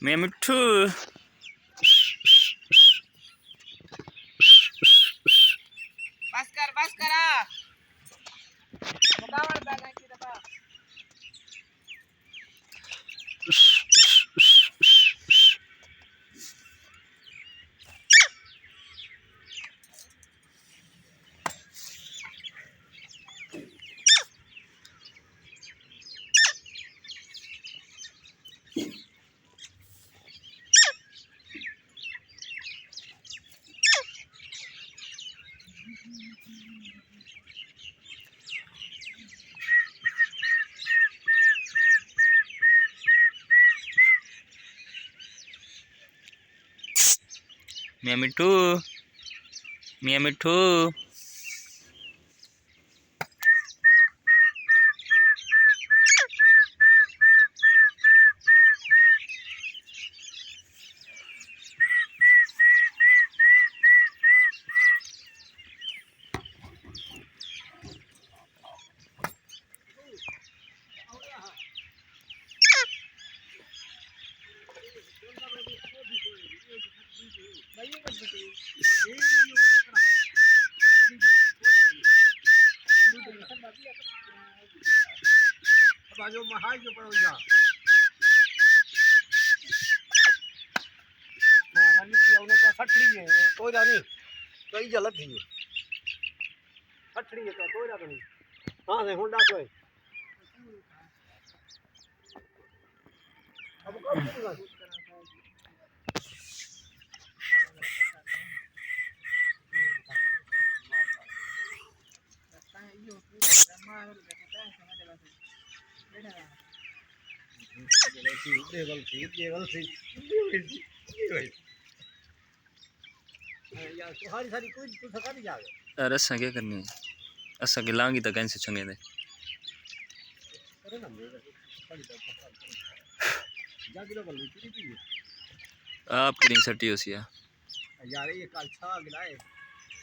मैं मिठू बस करा मुकावड़ बैग की दफा मैं मिठू मैं मिठू बाजू महाज जो पड़ो जा मानी पिया उन्हें तो सटड़ी है कोई नहीं कई जलत थी सटड़ी है तो कोई नहीं हां से होंडा कोई अब कौन करेगा यार असा क्या करनी है असा के लांगी तो कैसे चंगे दे आप कितनी सटी हो सी यार ये कल छा गिलाए